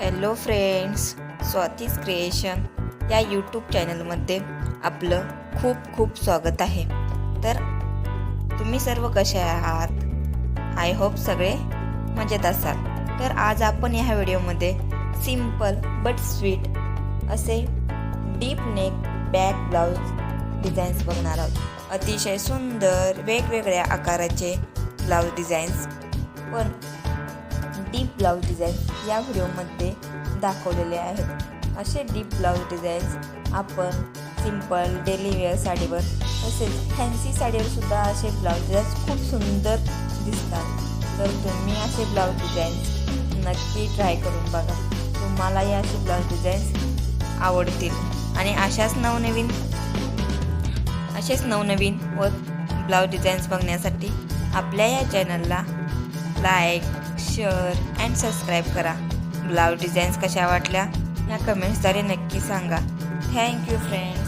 Hello friends, Swati's creation या YouTube चॅनलमध्ये आपलं खूप खूप स्वागत आहे. तर तुम्ही सर्व कसे आहात? आय होप सगळे मजेत असाल. तर आज आपण ह्या व्हिडिओमध्ये सिंपल बट स्वीट असे deep neck back blouse designs बघणार आहोत. अतिशय सुंदर वेगवेगळ्या आकाराचे ब्लाऊज डिझाईन्स पण डीप ब्लाऊज डिझाईन या व्हिडिओमध्ये दाखवलेले आहेत. असे डीप ब्लाऊज डिझाईन्स आपण सिंपल डेली वेअर साडीवर तसेच फॅन्सी साडीवर सुद्धा असे ब्लाऊज डिझाईन्स खूप सुंदर दिसतात. तर तुम्ही असे ब्लाऊज डिझाईन्स नक्की ट्राय करून बघा. तुम्हाला या असे ब्लाऊज डिझाईन्स आवडतील आणि असेच नवनवीन व ब्लाऊज डिझाईन्स बघण्यासाठी आपल्या या चॅनलला लाईक, शेअर अँड सबस्क्राईब करा. ब्लाऊज डिझाईन्स कशा वाटल्या या कमेंट्सद्वारे नक्की सांगा. Thank you friends.